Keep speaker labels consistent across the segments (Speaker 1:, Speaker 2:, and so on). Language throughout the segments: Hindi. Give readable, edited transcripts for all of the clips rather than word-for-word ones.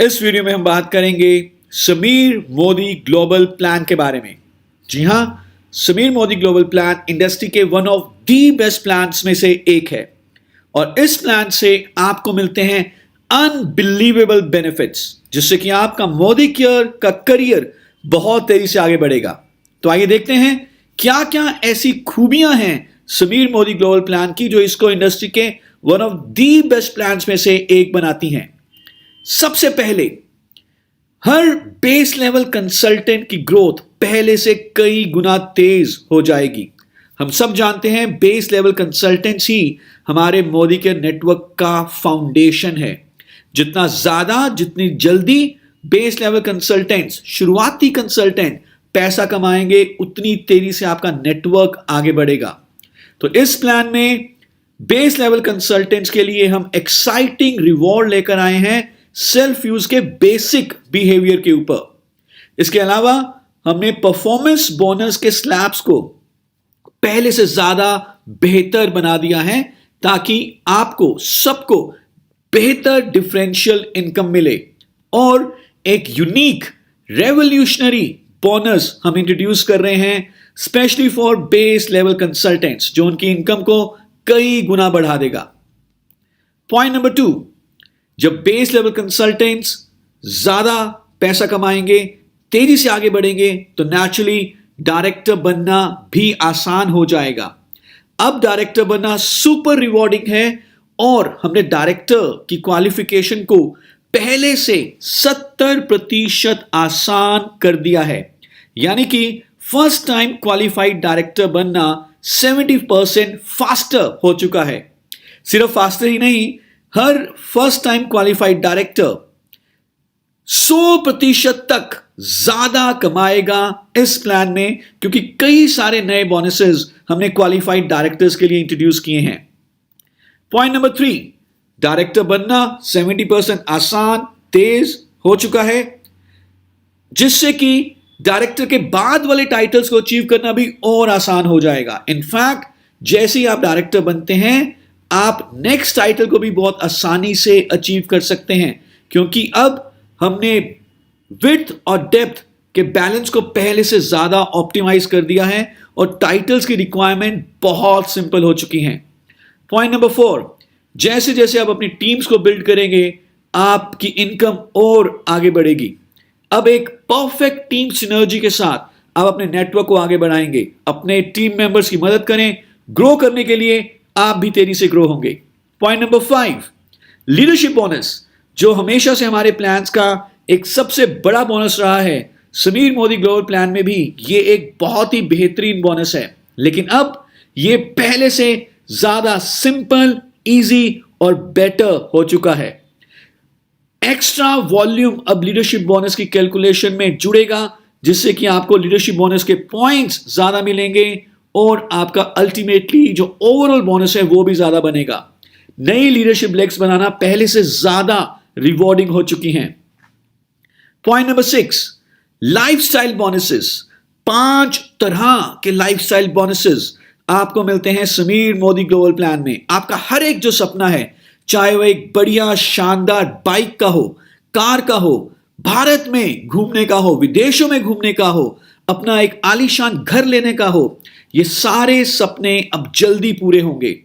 Speaker 1: इस वीडियो में हम बात करेंगे समीर मोदी ग्लोबल प्लान के बारे में। जी हां, Sameer Modi global plan industry के one of the best plans में से एक है और इस प्लान से आपको मिलते हैं अनबिलीवेबल बेनिफिट्स, जिससे कि आपका मोदी केयर का करियर बहुत तेजी से आगे बढ़ेगा। तो आइए देखते हैं क्या क्या ऐसी खूबियां हैं समीर मोदी ग्लोबल प्लान की जो इसको इंडस्ट्री के one of the best plans में से एक बनाती हैं। सबसे पहले, हर बेस लेवल कंसल्टेंट की ग्रोथ पहले से कई गुना तेज हो जाएगी। हम सब जानते हैं बेस लेवल कंसल्टेंट्स ही हमारे मोदी के नेटवर्क का फाउंडेशन है। जितनी जल्दी बेस लेवल कंसल्टेंट्स, शुरुआती कंसल्टेंट पैसा कमाएंगे, उतनी तेजी से आपका नेटवर्क आगे बढ़ेगा। तो इस प्लान में बेस लेवल कंसल्टेंट्स के लिए हम एक्साइटिंग रिवॉर्ड लेकर आए हैं सेल्फ यूज के बेसिक बिहेवियर के ऊपर। इसके अलावा हमने परफॉर्मेंस बोनस के स्लैब्स को पहले से ज्यादा बेहतर बना दिया है ताकि आपको सबको बेहतर डिफरेंशियल इनकम मिले। और एक यूनिक रेवोल्यूशनरी बोनस हम इंट्रोड्यूस कर रहे हैं specially for base level consultants, जो उनकी इनकम को कई गुना बढ़ा देगा। पॉइंट नंबर 2, जब बेस लेवल कंसल्टेंट्स ज्यादा पैसा कमाएंगे, तेजी से आगे बढ़ेंगे, तो नेचुरली डायरेक्टर बनना भी आसान हो जाएगा। अब डायरेक्टर बनना सुपर रिवॉर्डिंग है और हमने डायरेक्टर की क्वालिफिकेशन को पहले से 70% आसान कर दिया है। यानी कि फर्स्ट टाइम क्वालिफाइड डायरेक्टर बनना 70% फास्टर हो चुका है। सिर्फ फास्टर ही नहीं, हर फर्स्ट टाइम क्वालिफाइड डायरेक्टर 100% तक ज्यादा कमाएगा इस प्लान में, क्योंकि कई सारे नए बोनसेस हमने क्वालिफाइड डायरेक्टर्स के लिए इंट्रोड्यूस किए हैं। पॉइंट नंबर 3, डायरेक्टर बनना 70% आसान, तेज हो चुका है, जिससे कि डायरेक्टर के बाद वाले टाइटल्स को अचीव करना भी और आसान हो जाएगा। इनफैक्ट जैसे ही आप डायरेक्टर बनते हैं, आप नेक्स्ट टाइटल को भी बहुत आसानी से अचीव कर सकते हैं, क्योंकि अब हमने विड्थ और डेप्थ के बैलेंस को पहले से ज्यादा ऑप्टिमाइज कर दिया है और टाइटल्स की रिक्वायरमेंट बहुत सिंपल हो चुकी हैं। पॉइंट नंबर 4, जैसे जैसे आप अपनी टीम्स को बिल्ड करेंगे, आपकी इनकम और आगे बढ़ेगी। अब एक परफेक्ट टीम सिनर्जी के साथ आप अपने नेटवर्क को आगे बढ़ाएंगे, अपने टीम मेंबर्स की मदद करें, ग्रो करने के लिए आप भी तेजी से ग्रो होंगे। पॉइंट नंबर 5, लीडरशिप बोनस, जो हमेशा से हमारे प्लान्स का एक सबसे बड़ा बोनस रहा है। समीर मोदी ग्लोबल प्लान में भी ये एक बहुत ही बेहतरीन बोनस है, लेकिन अब ये पहले से ज्यादा सिंपल, इजी और बेटर हो चुका है। एक्स्ट्रा वॉल्यूम अब लीडरशिप बोनस की कैलकुलेशन में जुड़ेगा, जिससे कि आपको लीडरशिप बोनस के पॉइंट्स ज्यादा मिलेंगे और आपका अल्टीमेटली जो ओवरऑल बोनस है वो भी ज्यादा बनेगा। नई लीडरशिप लेग्स बनाना पहले से ज्यादा रिवॉर्डिंग हो चुकी हैं। Point number 6, lifestyle bonuses. 5 तरह के लाइफस्टाइल बोनसेस आपको मिलते हैं समीर मोदी ग्लोबल प्लान में। आपका हर एक जो सपना है, चाहे वो एक बढ़िया शानदार बाइक का हो, कार का हो, भारत में घूमने का हो, विदेशों में घूमने का हो, अपना एक आलीशान घर लेने का हो, ये सारे सपने अब जल्दी पूरे होंगे।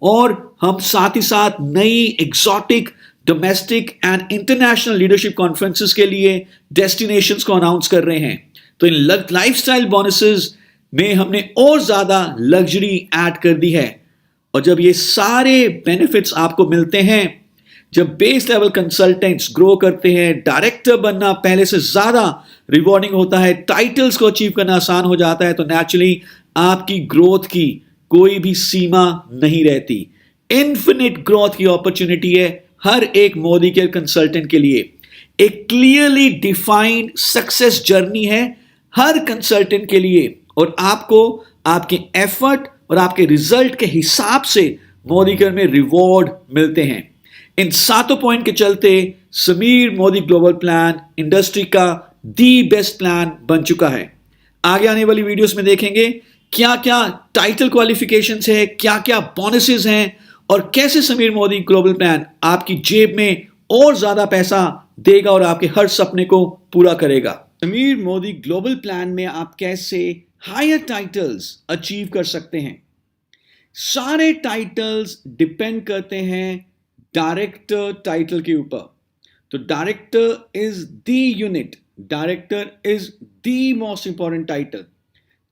Speaker 1: और हम साथ ही साथ नई exotic domestic and international leadership conferences के लिए डेस्टिनेशंस को अनाउंस कर रहे हैं। तो इन लाइफस्टाइल बोनसेस में हमने और ज्यादा लग्जरी ऐड कर दी है। और जब ये सारे बेनिफिट्स आपको मिलते हैं, जब बेस लेवल कंसल्टेंट्स ग्रो करते हैं, डायरेक्टर बनना पहले से ज्यादा रिवॉर्डिंग होता है, टाइटल्स को अचीव करना आसान हो जाता है, तो नेचुरली आपकी ग्रोथ की कोई भी सीमा नहीं रहती। इन्फिनिट ग्रोथ की अपॉर्चुनिटी है हर एक मोदी केयर कंसल्टेंट के लिए। एक क्लियरली डिफाइंड सक्सेस जर्नी है हर कंसल्टेंट के लिए, और आपको आपके एफर्ट और आपके रिजल्ट के हिसाब से मोदी केयर में रिवॉर्ड मिलते हैं। इन 7 पॉइंट के चलते Sameer Modi global plan industry का दी बेस्ट प्लान बन चुका है। आगे आने वाली वीडियोस में देखेंगे क्या क्या टाइटल क्वालिफिकेशंस है, क्या क्या बोनसेस हैं और कैसे समीर मोदी ग्लोबल प्लान आपकी जेब में और ज्यादा पैसा देगा और आपके हर सपने को पूरा करेगा। समीर मोदी ग्लोबल प्लान में आप कैसे हायर टाइटल्स अचीव कर सकते हैं? सारे टाइटल्स डिपेंड करते हैं डायरेक्टर टाइटल के ऊपर। तो director is the unit, director is the most important title.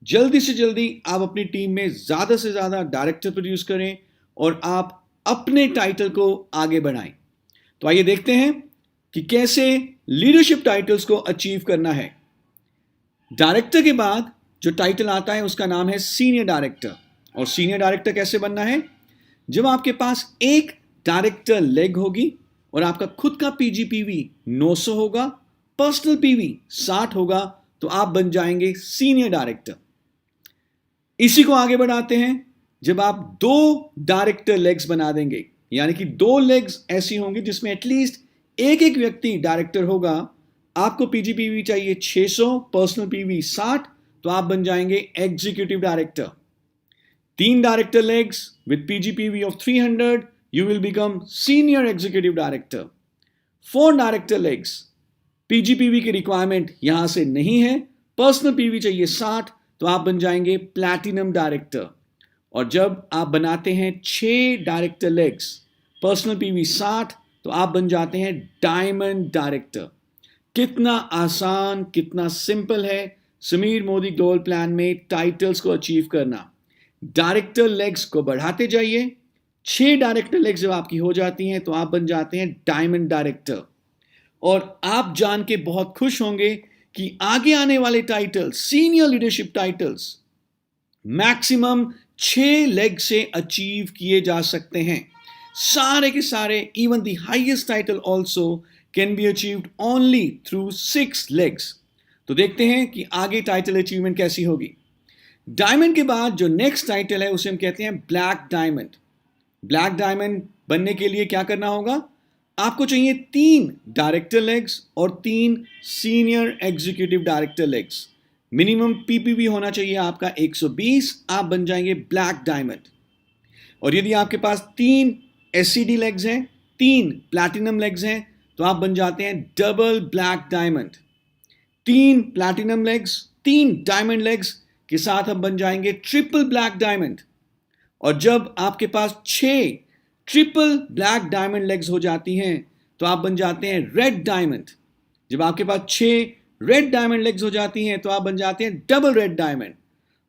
Speaker 1: जल्दी से जल्दी आप अपनी टीम में ज्यादा से ज्यादा डायरेक्टर प्रोड्यूस करें और आप अपने टाइटल को आगे बढ़ाएं। तो आइए देखते हैं कि कैसे लीडरशिप टाइटल्स को अचीव करना है। डायरेक्टर के बाद जो टाइटल आता है उसका नाम है सीनियर डायरेक्टर। और सीनियर डायरेक्टर कैसे बनना है? जब आपके पास एक डायरेक्टर लेग होगी और आपका खुद का पीजीपीवी 900 होगा, पर्सनल पीवी 60 होगा, तो आप बन जाएंगे सीनियर डायरेक्टर। इसी को आगे बढ़ाते हैं जब आप 2 डायरेक्टर लेग्स बना देंगे, यानी कि 2 लेग्स ऐसी होंगी जिसमें एटलीस्ट एक एक व्यक्ति डायरेक्टर होगा। आपको पीजीपीवी चाहिए 600, पर्सनल पीवी 60, तो आप बन जाएंगे executive director. 3 director legs with PGPV of 300, you will become senior executive director. 4 director legs, PGPV की रिक्वायरमेंट यहां से नहीं है, पर्सनल पीवी चाहिए 60, तो आप बन जाएंगे प्लैटिनम डायरेक्टर। और जब आप बनाते हैं 6 डायरेक्टर लेग्स, पर्सनल पीवी 60, तो आप बन जाते हैं डायमंड डायरेक्टर। कितना आसान, कितना सिंपल है समीर मोदी ग्लोबल प्लान में टाइटल्स को अचीव करना। डायरेक्टर लेग्स को बढ़ाते जाइए, 6 डायरेक्टर लेग्स जब आपकी हो जाती हैं तो आप बन जाते हैं डायमंड डायरेक्टर। और आप जान के बहुत खुश होंगे कि आगे आने वाले titles, senior leadership titles, maximum 6 leg से अचीव किए जा सकते हैं। सारे के सारे, even the highest title also can be achieved only through 6 legs. तो देखते हैं कि आगे टाइटल अचीवमेंट कैसी होगी। डायमंड के बाद जो नेक्स्ट टाइटल है उसे हम कहते हैं ब्लैक डायमंड। ब्लैक डायमंड बनने के लिए क्या करना होगा? आपको चाहिए 3 डायरेक्टर लेग्स और 3 senior executive director legs. Minimum PPV होना चाहिए आपका 120, आप बन जाएंगे ब्लैक डायमंड। और यदि आपके पास 3 एससीडी लेग्स हैं, 3 प्लैटिनम लेग्स हैं, तो आप बन जाते हैं double black diamond. 3 platinum legs, 3 diamond legs के साथ हम बन जाएंगे ट्रिपल ब्लैक डायमंड। और जब आपके पास 6 ट्रिपल ब्लैक डायमंड लेग्स हो जाती हैं तो आप बन जाते हैं रेड डायमंड। जब आपके पास 6 रेड डायमंड लेग्स हो जाती हैं तो आप बन जाते हैं डबल रेड डायमंड।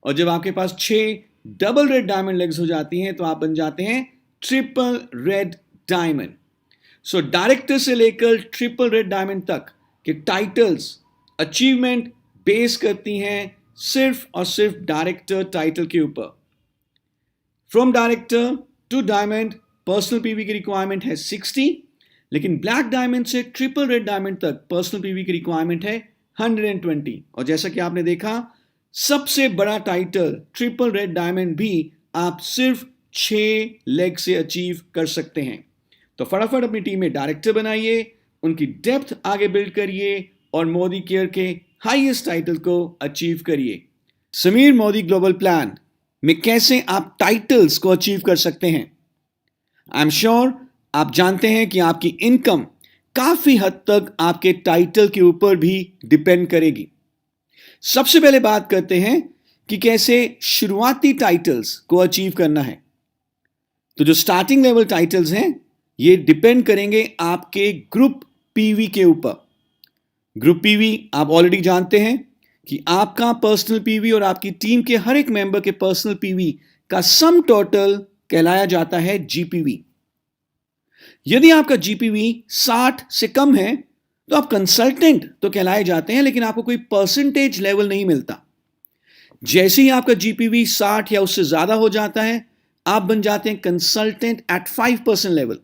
Speaker 1: और जब आपके पास 6 डबल रेड डायमंड लेग्स हो जाती हैं तो आप बन जाते हैं triple red diamond. So director से लेकर ट्रिपल रेड डायमंड तक के टाइटल्स अचीवमेंट बेस करती हैं सिर्फ और सिर्फ डायरेक्टर टाइटल के ऊपर। From director to diamond personal PV की रिक्वायरमेंट है 60, लेकिन ब्लैक डायमंड से ट्रिपल रेड डायमंड तक पर्सनल पीवी की रिक्वायरमेंट है 120। और जैसा कि आपने देखा, सबसे बड़ा टाइटल ट्रिपल रेड डायमंड भी आप सिर्फ 6 लेग से अचीव कर सकते हैं। तो फटाफट अपनी टीम में डायरेक्टर बनाइए, उनकी डेप्थ आगे बिल्ड करिए और मोदी केयर के हाईएस्ट टाइटल को अचीव करिए। समीर मोदी ग्लोबल प्लान में कैसे आप टाइटल्स को अचीव कर सकते हैं? आई एम श्योर आप जानते हैं कि आपकी इनकम काफी हद तक आपके टाइटल के ऊपर भी डिपेंड करेगी। सबसे पहले बात करते हैं कि कैसे शुरुआती टाइटल्स को अचीव करना है। तो जो स्टार्टिंग लेवल टाइटल्स हैं ये डिपेंड करेंगे आपके ग्रुप पीवी के ऊपर। ग्रुप पीवी आप ऑलरेडी जानते हैं कि आपका पर्सनल पीवी और आपकी टीम के हर एक मेंबर के पर्सनल पीवी का सम टोटल कहलाया जाता है जीपीवी। यदि आपका जीपीवी 60 से कम है तो आप कंसल्टेंट तो कहलाए जाते हैं, लेकिन आपको कोई परसेंटेज लेवल नहीं मिलता। जैसे ही आपका जीपीवी 60 या उससे ज्यादा हो जाता है आप बन जाते हैं consultant at 5% level.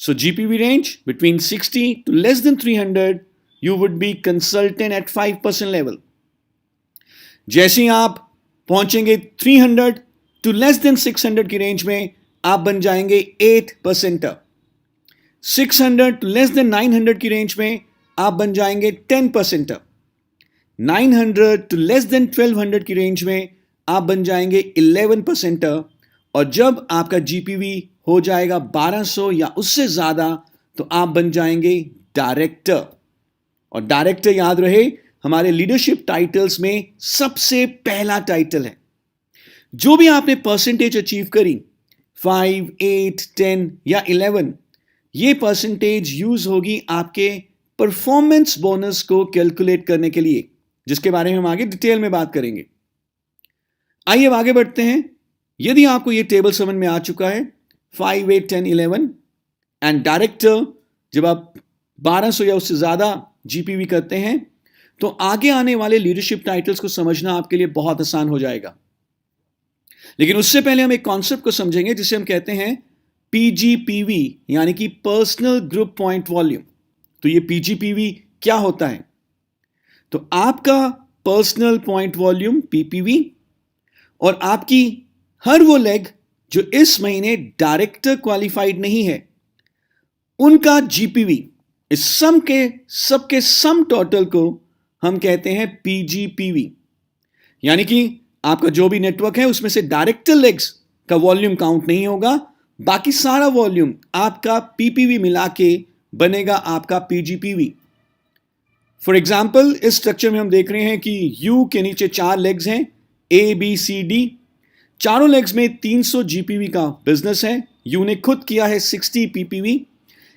Speaker 1: So GPV range between 60 to less than 300, you would be consultant at 5% level. जैसे ही आप पहुंचेंगे 300 to less than 600 की रेंज में आप बन जाएंगे 8%। 600 to less than 900 की रेंज में आप बन जाएंगे 10%। 900 to less than 1200 की रेंज में आप बन जाएंगे 11%। और जब आपका जीपीवी हो जाएगा 1200 या उससे ज्यादा तो आप बन जाएंगे डायरेक्टर। और डायरेक्टर याद रहे हमारे लीडरशिप टाइटल्स में सबसे पहला टाइटल है। जो भी आपने परसेंटेज अचीव करी 5, 8, 10 या 11, ये परसेंटेज यूज होगी आपके परफॉर्मेंस बोनस को कैलकुलेट करने के लिए, जिसके बारे में हम आगे डिटेल में बात करेंगे। आइए अब आगे बढ़ते हैं। यदि आपको ये टेबल समझ में आ चुका है 5, 8, 10, 11 एंड डायरेक्टर, जब आप 1200 या उससे ज्यादा जीपीवी करते हैं तो आगे आने वाले लीडरशिप टाइटल्स को समझना आपके लिए बहुत आसान हो जाएगा। लेकिन उससे पहले हम एक कॉन्सेप्ट को समझेंगे जिसे हम कहते हैं पीजीपीवी, यानी कि पर्सनल ग्रुप पॉइंट वॉल्यूम। तो ये पीजीपीवी क्या होता है? तो आपका पर्सनल पॉइंट वॉल्यूम पीपीवी और आपकी हर वो लेग जो इस महीने डायरेक्टर क्वालिफाइड नहीं है, उनका जीपीवी, इस सम के सबके सम टोटल को हम कहते हैं पीजीपीवी। यानी कि आपका जो भी नेटवर्क है उसमें से डायरेक्टर लेग्स का वॉल्यूम काउंट नहीं होगा, बाकी सारा वॉल्यूम आपका पीपीवी मिला के बनेगा आपका पीजीपीवी। फॉर एग्जाम्पल इस स्ट्रक्चर में हम देख रहे हैं कि यू के नीचे 4 लेग्स हैं, ए बी सी डी। चारों लेग्स में 300 जीपीवी का बिजनेस है। यू ने खुद किया है 60 पीपीवी।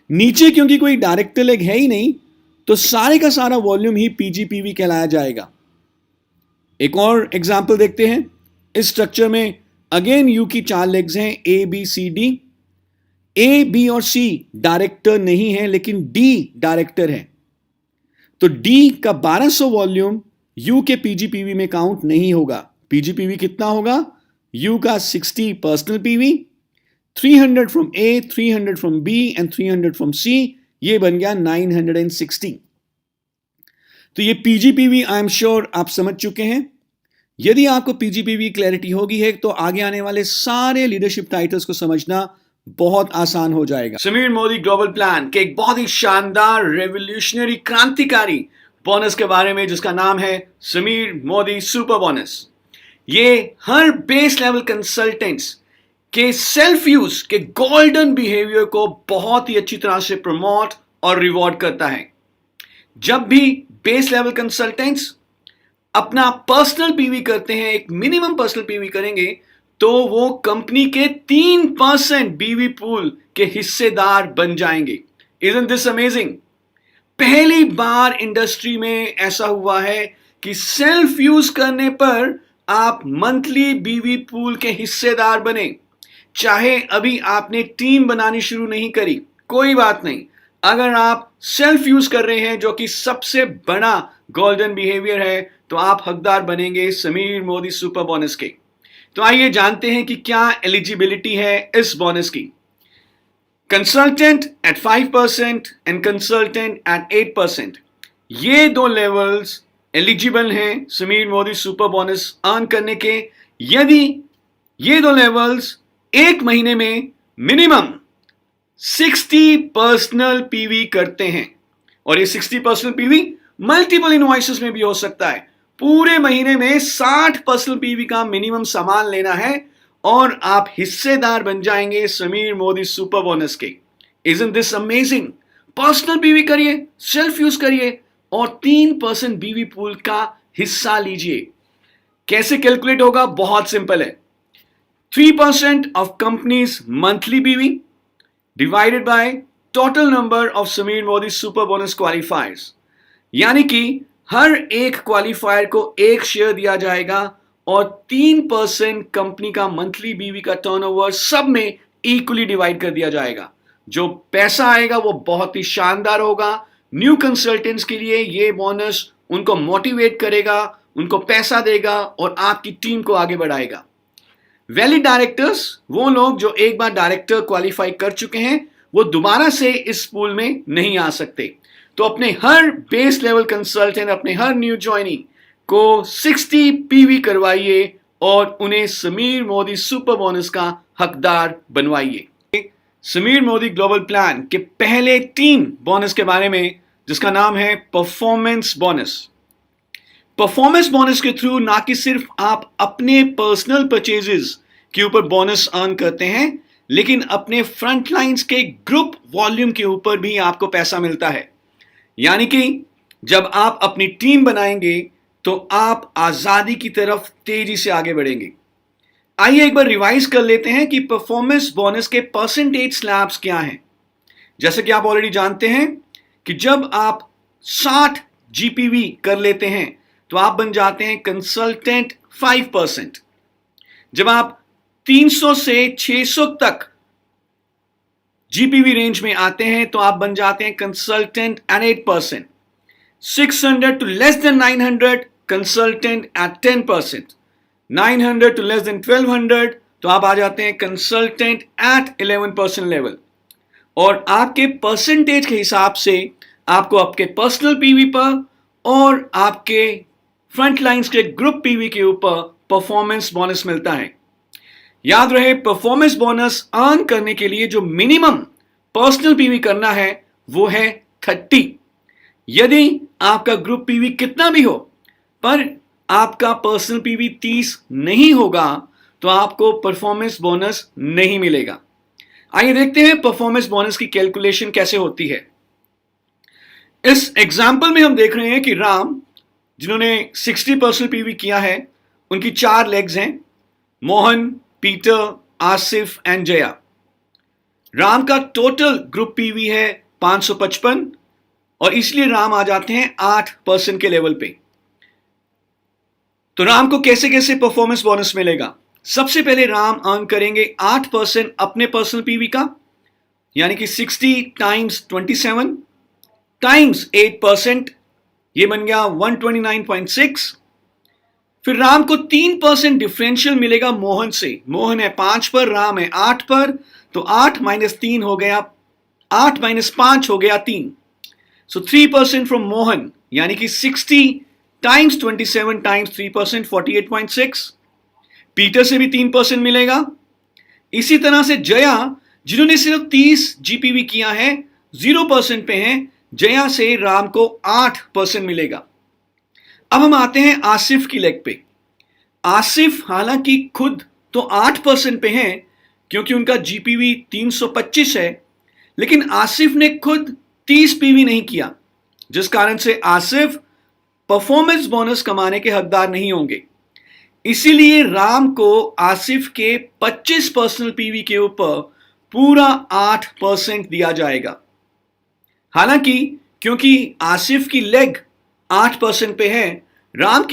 Speaker 1: नीचे क्योंकि कोई डायरेक्टर लेग है ही नहीं, तो सारे का सारा वॉल्यूम ही पीजीपीवी कहलाया जाएगा। एक और एग्जाम्पल देखते हैं। इस स्ट्रक्चर में अगेन यू की 4 लेग्स हैं, A B C D. A B और सी डायरेक्टर नहीं है, लेकिन डी डायरेक्टर है। तो डी का 1200 वॉल्यूम यू के पीजीपीवी में काउंट नहीं होगा। पीजीपीवी कितना होगा? यू का 60 personal PV, 300 from A, 300 from B and 300 from C, ये बन गया 960। तो ये पीजीपीवी आई एम श्योर आप समझ चुके हैं। यदि आपको पीजीपीवी क्लैरिटी होगी है तो आगे आने वाले सारे लीडरशिप टाइटल्स को समझना बहुत आसान हो जाएगा। समीर मोदी ग्लोबल प्लान के एक बहुत ही शानदार, रेवोल्यूशनरी, क्रांतिकारी बोनस के बारे में जिसका नाम है समीर मोदी सुपर बोनस। ये हर बेस लेवल कंसल्टेंट्स के सेल्फ यूज के गोल्डन बिहेवियर को बहुत ही अच्छी तरह से प्रमोट और रिवॉर्ड करता है। जब भी बेस लेवल कंसल्टेंट्स अपना पर्सनल पीवी करते हैं, एक मिनिमम पर्सनल पीवी करेंगे, तो वो कंपनी के 3% बीवी पूल के हिस्सेदार बन जाएंगे। Isn't this amazing? पहली बार इंडस्ट्री में ऐसा हुआ है कि सेल्फ यूज करने पर आप मंथली बीवी पूल के हिस्सेदार बने। चाहे अभी आपने टीम बनानी शुरू नहीं करी, कोई बात नहीं। अगर आप सेल्फ यूज कर रहे हैं, जो कि सबसे बड़ा गोल्डन बिहेवियर है, तो आप हकदार बनेंगे समीर मोदी सुपर बोनस के। तो आइए जानते हैं कि क्या एलिजिबिलिटी है इस बोनस की। Consultant at 5% and consultant at 8%, ये 2 लेवल्स एलिजिबल हैं Sameer Modi super bonus earn करने के, यदि ये 2 लेवल्स एक महीने में मिनिमम 60 पर्सनल पीवी करते हैं। और ये 60 पर्सनल पीवी मल्टीपल इनवॉइसेस में भी हो सकता है। पूरे महीने में 60 पर्सनल पीवी का मिनिमम सामान लेना है और आप हिस्सेदार बन जाएंगे समीर मोदी सुपर बोनस के। Isn't this amazing? Personal PV करिए, सेल्फ यूज करिए और 3% बीवी पूल का हिस्सा लीजिए। कैसे कैलकुलेट होगा? बहुत सिंपल है। 3% of company's monthly PV divided by total number of Sameer Modi super bonus क्वालिफायर्स, यानी कि हर एक क्वालिफायर को 1 शेयर दिया जाएगा और 3% कंपनी का मंथली बीवी का टर्नओवर सब में इक्वली डिवाइड कर दिया जाएगा। जो पैसा आएगा वो बहुत ही शानदार होगा। न्यू कंसल्टेंट्स के लिए ये बोनस उनको मोटिवेट करेगा, उनको पैसा देगा और आपकी टीम को आगे बढ़ाएगा। वैलिड डायरेक्टर्स, वो लोग जो एक बार डायरेक्टर क्वालिफाई कर चुके हैं, वो दोबारा से इस पूल में नहीं आ सकते। तो अपने हर बेस लेवल कंसल्टेंट, अपने हर न्यू ज्वाइनी को 60 पीवी करवाइए और उन्हें समीर मोदी सुपर बोनस का हकदार बनवाइए। समीर मोदी ग्लोबल प्लान के पहले 3 बोनस के बारे में, जिसका नाम है परफॉर्मेंस बोनस। परफॉर्मेंस बोनस के थ्रू ना कि सिर्फ आप अपने पर्सनल परचेजेस के ऊपर बोनस अर्न करते हैं, लेकिन अपने फ्रंट लाइंस के ग्रुप वॉल्यूम के ऊपर भी आपको पैसा मिलता है। यानी कि जब आप अपनी टीम बनाएंगे तो आप आजादी की तरफ तेजी से आगे बढ़ेंगे। आइए एक बार रिवाइज कर लेते हैं कि परफॉर्मेंस बोनस के परसेंटेज स्लैब्स क्या हैं। जैसे कि आप ऑलरेडी जानते हैं कि जब आप 60 जीपीवी कर लेते हैं तो आप बन जाते हैं कंसल्टेंट 5%। जब आप 300 से 600 तक जीपीवी रेंज में आते हैं तो आप बन जाते हैं consultant at 8%। 600 to less than 900 consultant at 10%। 900 to less than 1200 तो आप आ जाते हैं कंसल्टेंट एट 11% लेवल। और आपके परसेंटेज के हिसाब से आपको आपके पर्सनल पीवी पर और आपके फ्रंट लाइंस के ग्रुप पीवी के ऊपर परफॉर्मेंस बोनस मिलता है। याद रहे, परफॉर्मेंस बोनस अर्न करने के लिए जो मिनिमम पर्सनल पीवी करना है वो है 30। यदि आपका ग्रुप पीवी कितना भी हो पर आपका पर्सनल पीवी 30 नहीं होगा तो आपको परफॉर्मेंस बोनस नहीं मिलेगा। आइए देखते हैं परफॉर्मेंस बोनस की कैलकुलेशन कैसे होती है। इस एग्जाम्पल में हम देख रहे हैं कि राम, जिन्होंने 60% पीवी किया है, उनकी 4 लेग्स हैं, मोहन, पीटर, आसिफ एंड जया। राम का टोटल ग्रुप पीवी है 555 और इसलिए राम आ जाते हैं 8% के लेवल पे। तो राम को कैसे कैसे परफॉर्मेंस बोनस मिलेगा? सबसे पहले राम अर्न करेंगे 8% अपने पर्सनल पीवी का, यानी कि 60 टाइम्स 27 टाइम्स 8%, ये बन गया 129.6। फिर राम को 3% डिफरेंशियल मिलेगा मोहन से। मोहन है 5 पर, राम है 8 पर, तो 8 माइनस 3 हो गया, 8 माइनस 5 हो गया 3। सो 3% फ्रॉम मोहन, यानी कि 60 टाइम्स 27 टाइम्स 3% 48.6। पीटर से भी 3% मिलेगा। इसी तरह से जया, जिन्होंने सिर्फ 30 जीपीवी किया है, 0% पे हैं, जया से राम को 8% मिलेगा। अब हम आते हैं आसिफ की लेग पे। आसिफ हालांकि खुद तो 8% पे हैं क्योंकि उनका जीपीवी 325 है, लेकिन आसिफ ने खुद 30 पीवी नहीं किया, जिस कारण से आसिफ परफॉर्मेंस बोनस कमाने के हकदार नहीं होंगे। इसीलिए राम को आसिफ के 25 पर्सनल पीवी के ऊपर पूरा 8% दिया जाएगा। हालांकि क्योंकि आसिफ की लेग 8% पे है, राम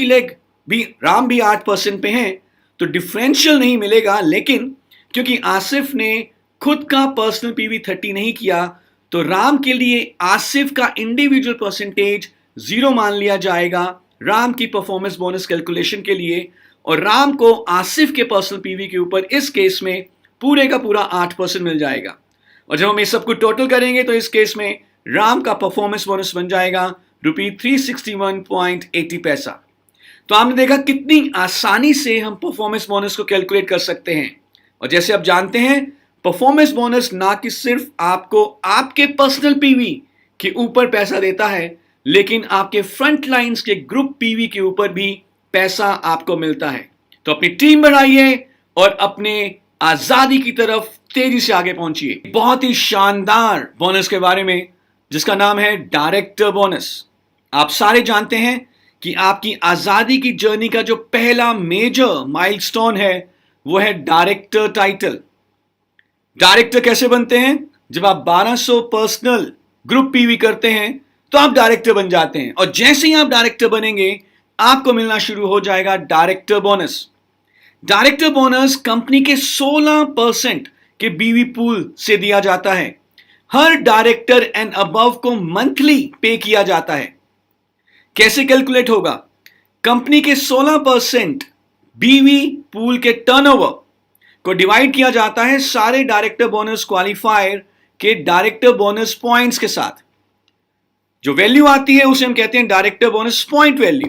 Speaker 1: भी 8% पे है, तो डिफरेंशियल नहीं मिलेगा। लेकिन क्योंकि आसिफ ने खुद का पर्सनल पीवी 30 नहीं किया, तो राम के लिए आसिफ का इंडिविजुअल परसेंटेज 0 मान लिया जाएगा राम की परफॉर्मेंस बोनस कैलकुलेशन के लिए, और राम को आसिफ के पर्सनल पीवी के ऊपर इस केस में पूरे का पूरा 8% मिल जाएगा। और जब हम इस सबको टोटल करेंगे तो इस केस में राम का परफॉर्मेंस बोनस बन जाएगा ₹361.80। तो आपने देखा कितनी आसानी से हम परफॉर्मेंस बोनस को कैलकुलेट कर सकते हैं। और जैसे आप जानते हैं, परफॉर्मेंस बोनस ना कि सिर्फ आपको आपके पर्सनल पीवी के ऊपर पैसा देता है, लेकिन आपके फ्रंट लाइंस के ग्रुप पीवी के ऊपर भी पैसा आपको मिलता है। तो अपनी टीम बढ़ाइए और अपने आजादी की तरफ तेजी से आगे पहुंचिए। बहुत ही शानदार बोनस के बारे में जिसका नाम है डायरेक्टर बोनस। आप सारे जानते हैं कि आपकी आजादी की जर्नी का जो पहला मेजर माइलस्टोन है वो है डायरेक्टर टाइटल। डायरेक्टर कैसे बनते हैं? जब आप 1200 पर्सनल ग्रुप पीवी करते हैं तो आप डायरेक्टर बन जाते हैं, और जैसे ही आप डायरेक्टर बनेंगे आपको मिलना शुरू हो जाएगा director bonus. Director bonus company के 16% के बीवी पूल से दिया जाता है। हर डायरेक्टर एंड अबव को मंथली पे किया जाता है। कैसे कैलकुलेट होगा? कंपनी के 16% बीवी पूल के टर्नओवर को डिवाइड किया जाता है सारे डायरेक्टर बोनस क्वालिफायर के डायरेक्टर बोनस पॉइंट्स के साथ। जो वैल्यू आती है उसे हम कहते हैं डायरेक्टर बोनस पॉइंट वैल्यू,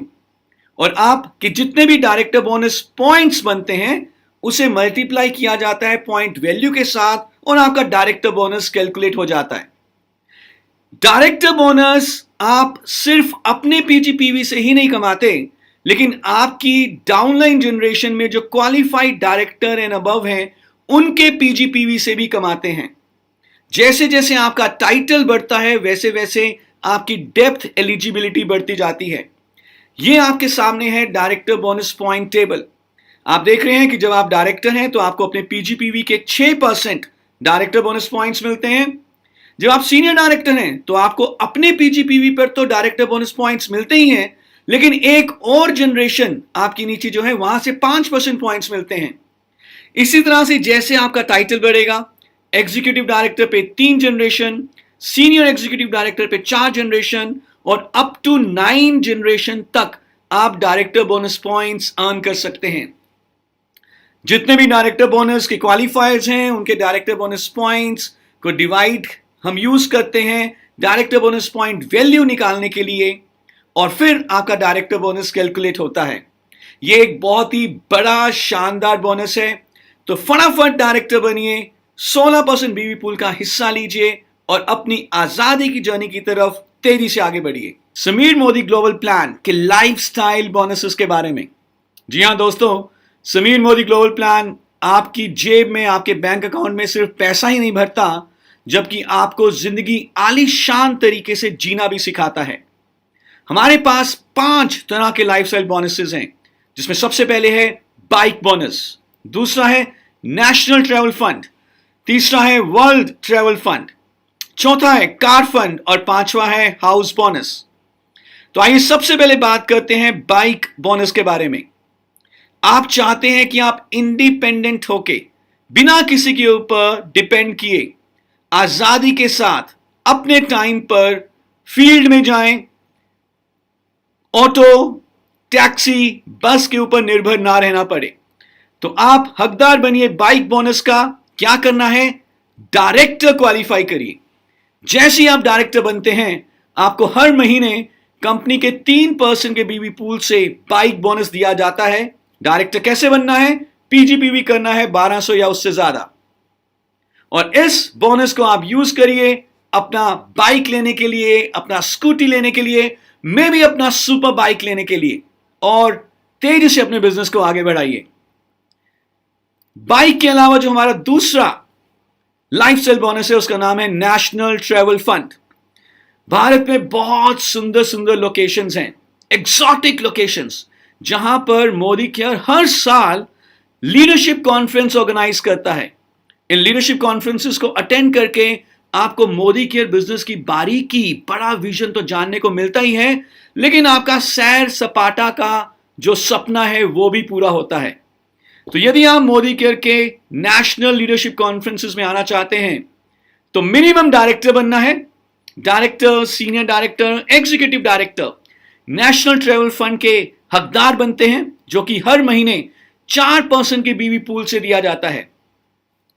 Speaker 1: और आपके जितने भी डायरेक्टर बोनस पॉइंट्स बनते हैं उसे मल्टीप्लाई किया जाता है पॉइंट वैल्यू के साथ, और आपका डायरेक्टर बोनस कैलकुलेट हो जाता है। डायरेक्टर बोनस आप सिर्फ अपने पीजीपीवी से ही नहीं कमाते, लेकिन आपकी डाउनलाइन जनरेशन में जो क्वालिफाइड डायरेक्टर एंड अबव हैं उनके पीजीपीवी से भी कमाते हैं। जैसे जैसे आपका टाइटल बढ़ता है वैसे वैसे आपकी डेप्थ एलिजिबिलिटी बढ़ती जाती है। ये आपके सामने है डायरेक्टर बोनस पॉइंट टेबल। आप देख रहे हैं कि जब आप डायरेक्टर हैं तो आपको अपने पीजीपीवी के 6% डायरेक्टर बोनस पॉइंट्स मिलते हैं। जब आप सीनियर डायरेक्टर हैं तो आपको अपने पीजीपीवी पर तो डायरेक्टर बोनस पॉइंट्स मिलते ही हैं, लेकिन एक और जनरेशन आपकी नीचे जो है वहां से 5% पॉइंट्स मिलते हैं। इसी तरह से जैसे आपका टाइटल बढ़ेगा, एग्जीक्यूटिव डायरेक्टर पे 3 जनरेशन, सीनियर एग्जीक्यूटिव डायरेक्टर पे 4 जनरेशन और अप टू 9 जनरेशन तक आप डायरेक्टर बोनस पॉइंट्स अर्न कर सकते हैं। जितने भी डायरेक्टर बोनस के क्वालिफायर्स हैं उनके डायरेक्टर बोनस पॉइंट्स को डिवाइड हम यूज करते हैं डायरेक्टर बोनस पॉइंट वैल्यू निकालने के लिए, और फिर आपका डायरेक्टर बोनस कैलकुलेट होता है। यह एक बहुत ही बड़ा शानदार बोनस है, तो फटाफट डायरेक्टर बनिए, 16% बीवी पूल का हिस्सा लीजिए और अपनी आजादी की जर्नी की तरफ तेजी से आगे बढ़िए। समीर मोदी ग्लोबल प्लान के लाइफस्टाइल बोनसेस के बारे में। जी हां दोस्तों, समीर मोदी ग्लोबल प्लान आपकी जेब में, आपके बैंक अकाउंट में सिर्फ पैसा ही नहीं भरता, जबकि आपको जिंदगी आलीशान तरीके से जीना भी सिखाता है। हमारे पास 5 तरह के लाइफस्टाइल बोनसेस हैं, जिसमें सबसे पहले है बाइक बोनस, दूसरा है नेशनल ट्रैवल फंड, तीसरा है वर्ल्ड ट्रैवल फंड, चौथा है कार फंड और पांचवा है हाउस बोनस। तो आइए सबसे पहले बात करते हैं बाइक बोनस के बारे में। आप चाहते हैं कि आप इंडिपेंडेंट होके, बिना किसी के ऊपर डिपेंड किए, आजादी के साथ अपने टाइम पर फील्ड में जाएं, ऑटो, टैक्सी, बस के ऊपर निर्भर ना रहना पड़े। तो आप हकदार बनिए बाइक बोनस का। क्या करना है? डायरेक्टर क्वालिफाई करिए। जैसे ही आप डायरेक्टर बनते हैं, आपको हर महीने कंपनी के 3% के बीवी पूल से बाइक बोनस दिया जाता है। डायरेक्टर कैसे बनना है? पीजीपीवी करना है 1200 या उससे ज्यादा, और इस बोनस को आप यूज करिए अपना बाइक लेने के लिए, अपना स्कूटी लेने के लिए, मे भी अपना सुपर बाइक लेने के लिए, और तेजी से अपने बिजनेस को आगे बढ़ाइए। बाइक के अलावा जो हमारा दूसरा लाइफस्टाइल बोनस है उसका नाम है नेशनल ट्रैवल फंड। भारत में बहुत सुंदर सुंदर लोकेशंस हैं, एक्सोटिक लोकेशंस, जहां पर मोदी केयर हर साल लीडरशिप कॉन्फ्रेंस ऑर्गेनाइज करता है। इन लीडरशिप कॉन्फ्रेंसेस को अटेंड करके आपको मोदी केयर बिजनेस की बारीकी, बड़ा विजन तो जानने को मिलता ही है, लेकिन आपका सैर सपाटा का जो सपना है वो भी पूरा होता है। तो यदि आप मोदी केयर के नेशनल लीडरशिप कॉन्फ्रेंसेस में आना चाहते हैं तो मिनिमम डायरेक्टर बनना है। Director, senior director, executive director national travel fund के हकदार बनते हैं, जो कि हर महीने 4% के बीवी पूल से दिया जाता है।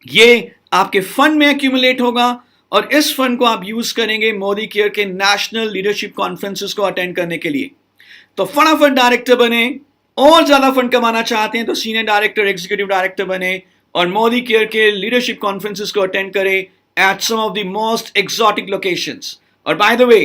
Speaker 1: ये आपके फंड में एक्यूमुलेट होगा और इस फंड को आप यूज करेंगे मोदी केयर के नेशनल लीडरशिप कॉन्फ्रेंसेस को अटेंड करने के लिए। तो फटाफट डायरेक्टर बने। और ज्यादा फंड कमाना चाहते हैं तो सीनियर डायरेक्टर, एग्जीक्यूटिव डायरेक्टर बने और मोदी केयर के लीडरशिप कॉन्फ्रेंसेस को अटेंड करें at some of the most exotic locations. और बाय द वे,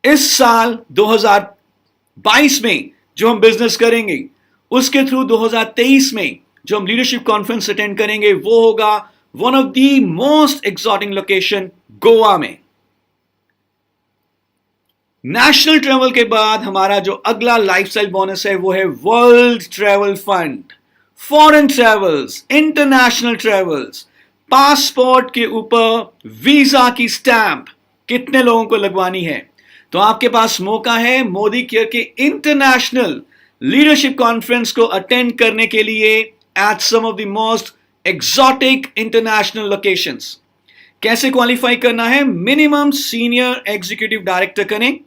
Speaker 1: इस साल 2022 में जो हम बिजनेस करेंगे उसके थ्रू 2023 में जो हम लीडरशिप कॉन्फ्रेंस अटेंड करेंगे वो होगा one of the most exotic location, Goa में। नेशनल ट्रैवल के बाद हमारा जो अगला लाइफस्टाइल बोनस है वो है world travel fund. Foreign travels, international travels, passport के ऊपर वीजा की स्टैंप कितने लोगों को लगवानी है? तो आपके पास मौका है मोदी केयर के इंटरनेशनल लीडरशिप कॉन्फ्रेंस को अटेंड करने के लिए at some of the most exotic international locations. कैसे क्वालिफाई करना है? मिनिमम सीनियर एग्जीक्यूटिव डायरेक्टर करें,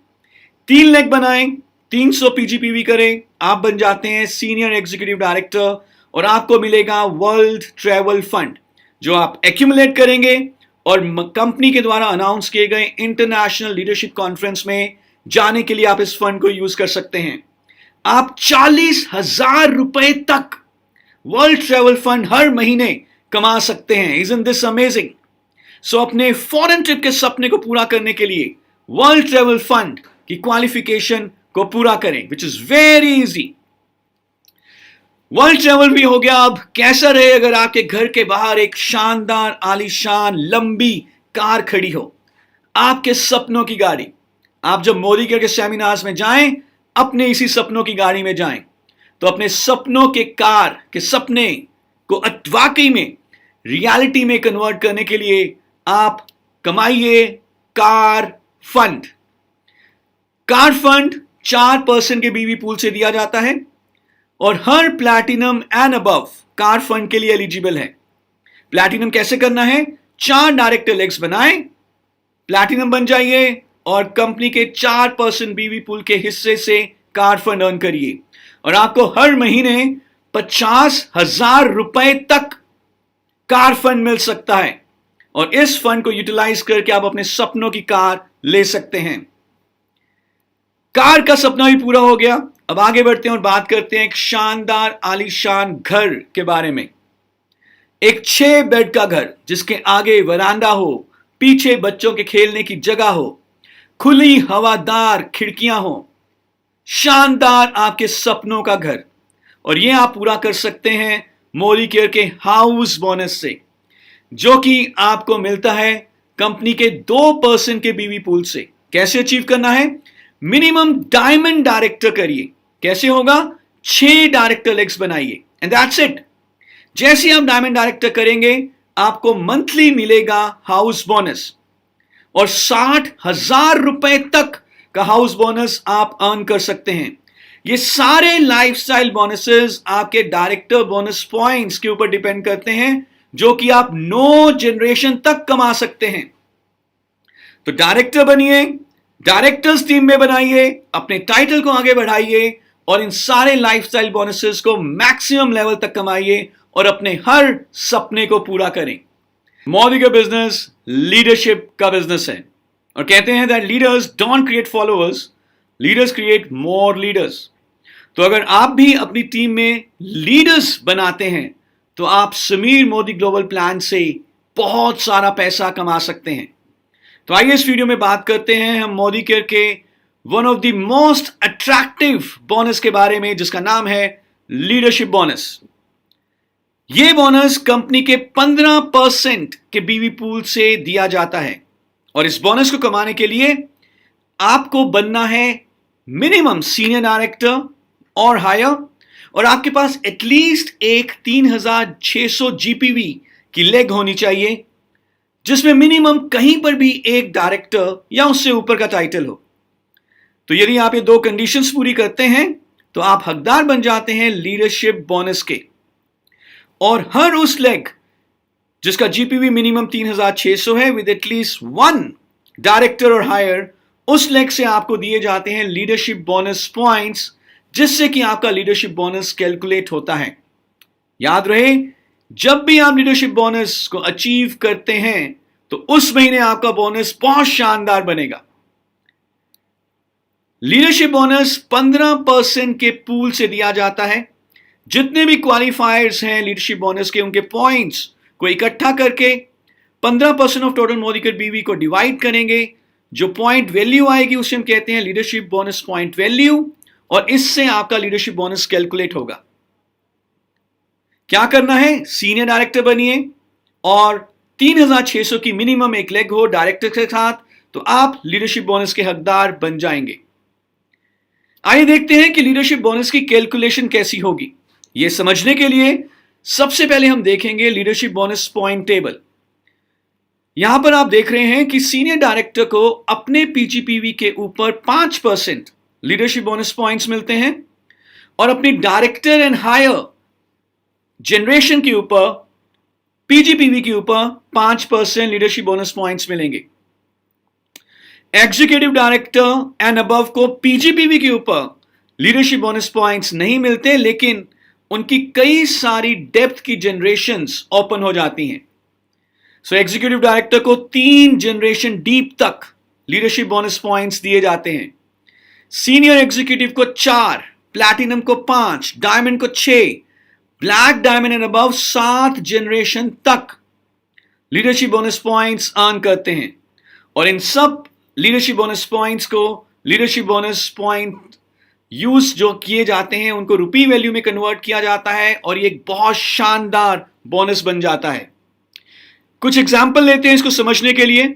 Speaker 1: 3 लेग बनाएं, 300 पीजीपीवी करें, आप बन जाते हैं सीनियर एग्जीक्यूटिव डायरेक्टर और आपको मिलेगा वर्ल्ड ट्रैवल फंड, जो आप एक्यूमुलेट करेंगे और कंपनी के द्वारा अनाउंस किए गए इंटरनेशनल लीडरशिप कॉन्फ्रेंस में जाने के लिए आप इस फंड को यूज कर सकते हैं। आप 40,000 रुपए तक वर्ल्ड ट्रैवल फंड हर महीने कमा सकते हैं। Isn't this amazing? सो अपने फॉरेन ट्रिप के सपने को पूरा करने के लिए वर्ल्ड ट्रैवल फंड की क्वालिफिकेशन को पूरा करें, which is very easy. World travel भी हो गया। अब कैसा रहे अगर आपके घर के बाहर एक शानदार, आलीशान, लंबी कार खड़ी हो, आपके सपनों की गाड़ी, आप जब मोदी केयर के सेमिनार्स में जाएं, अपने इसी सपनों की गाड़ी में जाएं, तो अपने सपनों के कार के सपने को वाकई में रियलिटी में कन्वर्ट करने के लिए आप कमाइए कार फंड। कार फंड 4% के बीवी पूल से दिया जाता है और हर platinum and above car fund के लिए एलिजिबल है। प्लैटिनम कैसे करना है? 4 डायरेक्टर लेग्स बनाएं, प्लैटिनम बन जाइए और कंपनी के 4% बीवी पूल के हिस्से से कार फंड अर्न करिए और आपको हर महीने 50,000 रुपए तक कार फंड मिल सकता है और इस फंड को यूटिलाइज करके आप अपने सपनों की कार ले सकते हैं। कार का सपना भी पूरा हो गया। अब आगे बढ़ते हैं और बात करते हैं एक शानदार आलीशान घर के बारे में। एक 6 बेड का घर जिसके आगे वरांडा हो, पीछे बच्चों के खेलने की जगह हो, खुली हवादार खिड़कियां हो, शानदार आपके सपनों का घर। और यह आप पूरा कर सकते हैं मोदी केयर के हाउस बोनस से, जो कि आपको मिलता है कंपनी के 2% के बीवी पूल से। कैसे अचीव करना है? मिनिमम डायमंड डायरेक्टर करिए। कैसे होगा? 6 डायरेक्टर लेग्स बनाइए एंड दैट्स इट। जैसे आप डायमंड डायरेक्टर करेंगे आपको मंथली मिलेगा हाउस बोनस और 60,000 रुपए तक का हाउस बोनस आप अर्न कर सकते हैं। ये सारे लाइफस्टाइल बोनसेस आपके डायरेक्टर बोनस पॉइंट्स के ऊपर डिपेंड करते हैं, जो कि आप 9 जनरेशन तक कमा सकते हैं। तो डायरेक्टर बनिए, डायरेक्टर्स टीम में बनाइए, अपने टाइटल को आगे बढ़ाइए और इन सारे लाइफस्टाइल बोनसेस को मैक्सिमम लेवल तक कमाइए और अपने हर सपने को पूरा करें। मोदी का बिजनेस लीडरशिप का बिजनेस है और कहते हैं that leaders don't create followers, leaders create more leaders. तो अगर आप भी अपनी टीम में लीडर्स बनाते हैं तो आप समीर मोदी ग्लोबल प्लान से बहुत सारा पैसा कमा सकते हैं। तो आइए इस वीडियो में बात करते हैं हम मोदी केयर के one of the most attractive bonus के बारे में, जिसका नाम है लीडरशिप बोनस। यह बोनस कंपनी के 15% के बीवी पूल से दिया जाता है और इस बोनस को कमाने के लिए आपको बनना है मिनिमम सीनियर डायरेक्टर और हायर, और आपके पास एटलीस्ट एक 3600 जीपीवी की लेग होनी चाहिए, जिसमें मिनिमम कहीं पर भी एक डायरेक्टर या उससे ऊपर का टाइटल हो। तो यदि आप ये 2 कंडीशंस पूरी करते हैं तो आप हकदार बन जाते हैं लीडरशिप बोनस के। और हर उस लेग जिसका जीपीवी मिनिमम 3600 है विद एटलीस्ट 1 डायरेक्टर और हायर, उस लेग से आपको दिए जाते हैं लीडरशिप बोनस पॉइंट्स, जिससे कि आपका लीडरशिप बोनस कैलकुलेट होता है। याद रहे, जब भी आप लीडरशिप बोनस को अचीव करते हैं तो उस महीने आपका बोनस बहुत शानदार बनेगा। लीडरशिप बोनस 15% के पूल से दिया जाता है। जितने भी क्वालिफायर्स हैं लीडरशिप बोनस के, उनके पॉइंट्स को इकट्ठा करके 15% ऑफ टोटल मोदी केयर बीवी को डिवाइड करेंगे। जो पॉइंट वैल्यू आएगी उसे हम कहते हैं लीडरशिप बोनस पॉइंट वैल्यू, और इससे आपका लीडरशिप बोनस कैलकुलेट होगा। क्या करना है? सीनियर डायरेक्टर बनिए और 3600 की मिनिमम एक लेग हो डायरेक्टर के साथ, तो आप लीडरशिप बोनस के हकदार बन जाएंगे। आइए देखते हैं कि लीडरशिप बोनस की कैलकुलेशन कैसी होगी। यह समझने के लिए सबसे पहले हम देखेंगे लीडरशिप बोनस पॉइंट टेबल। यहां पर आप देख रहे हैं कि सीनियर डायरेक्टर को अपने पीजीपीवी के ऊपर 5% लीडरशिप बोनस पॉइंट्स मिलते हैं और अपनी डायरेक्टर एंड हायर जनरेशन के ऊपर, पीजीपीवी के ऊपर 5% लीडरशिप बोनस पॉइंट्स मिलेंगे। एग्जीक्यूटिव डायरेक्टर एंड अबव को पीजीपीवी के ऊपर लीडरशिप बोनस पॉइंट्स नहीं मिलते, लेकिन उनकी कई सारी डेप्थ की जनरेशंस ओपन हो जाती हैं। सो एग्जीक्यूटिव डायरेक्टर को 3 जनरेशन डीप तक लीडरशिप बोनस पॉइंट्स दिए जाते हैं। सीनियर एग्जीक्यूटिव को 4, प्लैटिनम को 5, डायमंड को 6, black diamond and above 7 generation तक लीडरशिप बोनस पॉइंट्स अर्न करते हैं। और इन सब लीडरशिप बोनस पॉइंट्स को, लीडरशिप बोनस पॉइंट यूज जो किए जाते हैं उनको रुपी वैल्यू में कन्वर्ट किया जाता है और ये एक बहुत शानदार बोनस बन जाता है। कुछ एग्जाम्पल लेते हैं इसको समझने के लिए।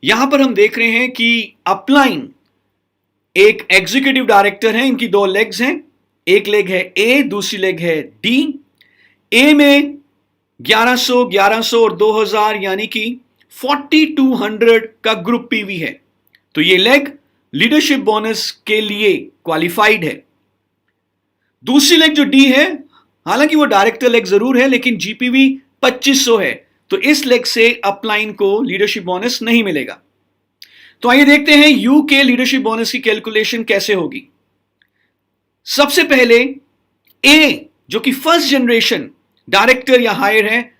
Speaker 1: यहां पर हम देख रहे हैं कि अपलाइन एक एग्जीक्यूटिव डायरेक्टर है, इनकी दो लेग्स हैं, एक लेग है ए, दूसरी लेग है डी। ए में 1100, 1100 और 2000 यानी कि 4200 का ग्रुप पीवी है, तो ये लेग लीडरशिप बोनस के लिए क्वालिफाइड है। दूसरी लेग जो डी है, हालांकि वो डायरेक्टर लेग जरूर है लेकिन जीपीवी 2500 है, तो इस लेग से अपलाइन को लीडरशिप बोनस नहीं मिलेगा। तो आइए देखते हैं यू के लीडरशिप बोनस की कैलकुलेशन कैसे होगी। सबसे पहले ए जो कि फर्स्ट जनरेशन डायरेक्टर या हायर है,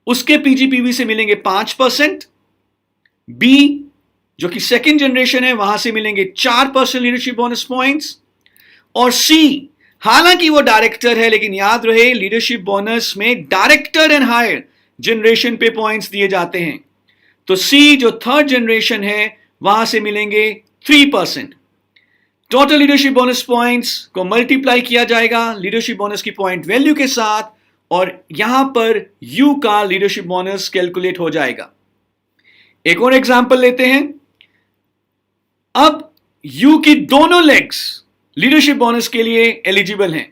Speaker 1: उसके पीजीपीवी से मिलेंगे 5%। बी जो कि सेकंड जनरेशन है, वहां से मिलेंगे 4% लीडरशिप बोनस पॉइंट्स। और सी हालांकि वो डायरेक्टर है लेकिन याद रहे लीडरशिप बोनस में डायरेक्टर एंड हायर जनरेशन पे पॉइंट्स दिए जाते हैं, तो सी जो थर्ड जनरेशन है वहां से मिलेंगे 3%। टोटल लीडरशिप बोनस पॉइंट्स को मल्टीप्लाई किया जाएगा लीडरशिप बोनस की पॉइंट वैल्यू के साथ, और यहां पर यू का लीडरशिप बोनस कैलकुलेट हो जाएगा। एक और एग्जांपल लेते हैं। अब यू की दोनों लेग्स लीडरशिप बोनस के लिए एलिजिबल हैं।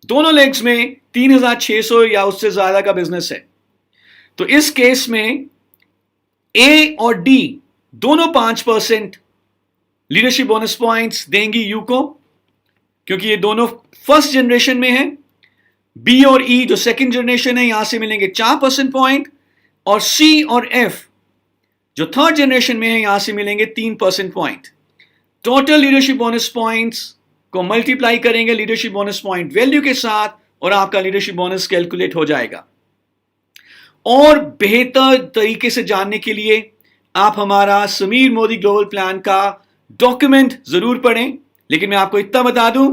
Speaker 1: दोनों लेग्स में 3600 या उससे ज्यादा का बिजनेस है, तो इस केस में ए और डी दोनों 5% लीडरशिप बोनस पॉइंट्स देंगी यू को, क्योंकि ये दोनों फर्स्ट जनरेशन में है। बी और ई जो सेकंड जनरेशन है, यहां से मिलेंगे 4% पॉइंट, और सी और एफ जो थर्ड जनरेशन में है, यहां से मिलेंगे 3% point. Total leadership bonus points को मल्टीप्लाई करेंगे लीडरशिप बोनस पॉइंट वैल्यू के साथ, और आपका लीडरशिप बोनस कैलकुलेट हो जाएगा। और बेहतर तरीके से जानने के लिए आप हमारा समीर मोदी ग्लोबल प्लान का डॉक्यूमेंट जरूर पढ़ें, लेकिन मैं आपको इतना बता दूं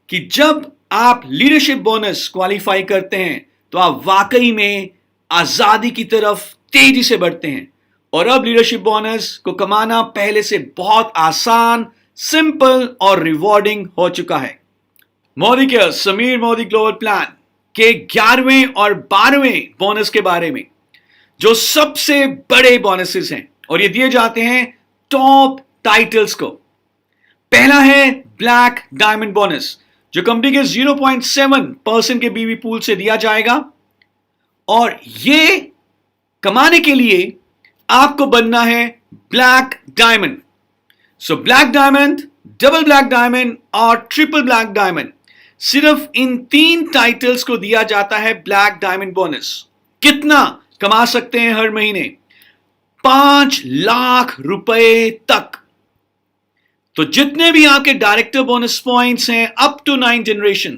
Speaker 1: कि जब आप लीडरशिप बोनस क्वालिफाई करते हैं तो आप वाकई में आजादी की तरफ तेजी से बढ़ते हैं, और अब लीडरशिप बोनस को कमाना पहले से बहुत आसान, सिंपल और रिवॉर्डिंग हो चुका है। मोदी के समीर मोदी ग्लोबल प्लान के 11वें और 12वें बोनस के बारे में, जो सबसे बड़े बोनसेस हैं, और ये दिए जाते हैं टॉप टाइटल्स को। पहला है ब्लैक डायमंड बोनस, जो कंपनी के 0.7% के बीवी पूल से दिया जाएगा, और ये कमाने के लिए आपको बनना है black diamond. So black diamond, double black diamond और ट्रिपल ब्लैक डायमंड, सिर्फ इन 3 टाइटल्स को दिया जाता है ब्लैक डायमंड बोनस। कितना कमा सकते हैं हर महीने? 5 लाख रुपए तक। तो जितने भी आपके डायरेक्टर बोनस पॉइंट्स हैं अप टू 9 जनरेशन,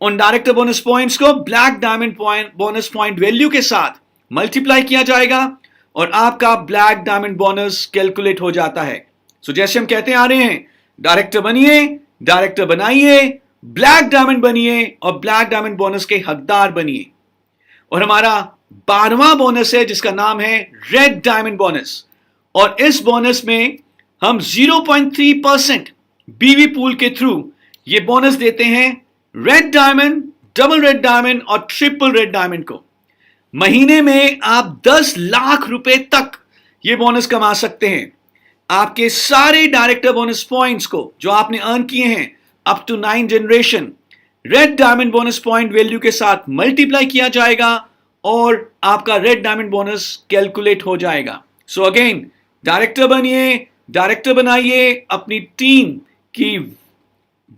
Speaker 1: उन डायरेक्टर बोनस पॉइंट्स को black diamond bonus point value के साथ मल्टीप्लाई किया जाएगा, और आपका ब्लैक डायमंड बोनस कैलकुलेट हो जाता है। सो जैसे हम कहते आ रहे हैं, डायरेक्टर बनिए, डायरेक्टर बनाइए, ब्लैक डायमंड बनिए, और ब्लैक डायमंड बोनस के हकदार बनिए। और हमारा 12वां बोनस है जिसका नाम है रेड डायमंड बोनस, और इस बोनस में हम 0.3% बीवी पूल के थ्रू ये बोनस देते हैं red diamond, double red diamond और ट्रिपल रेड डायमंड को। महीने में आप 10 लाख रुपए तक ये बोनस कमा सकते हैं। आपके सारे डायरेक्टर बोनस पॉइंट्स को जो आपने अर्न किए हैं up to 9 generation, red diamond bonus point value के साथ मल्टीप्लाई किया जाएगा, और आपका रेड डायमंड बोनस कैलकुलेट हो जाएगा। सो अगेन, डायरेक्टर बनिए, डायरेक्टर बनाइए, अपनी टीम की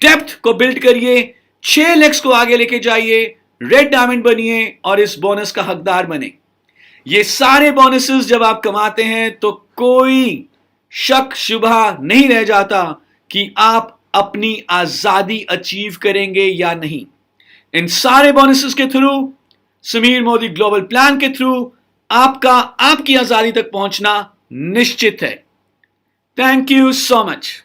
Speaker 1: डेप्थ को बिल्ड करिए, 6 लेग्स को आगे लेके जाइए, रेड डायमंड बनिए और इस बोनस का हकदार बने। ये सारे बोनसेस जब आप कमाते हैं तो कोई शक शुबा नहीं रह जाता कि आप अपनी आजादी अचीव करेंगे या नहीं। इन सारे बोनसेस के through, Sameer Modi global plan के थ्रू, आपकी आजादी तक पहुंचना निश्चित है। Thank you so much.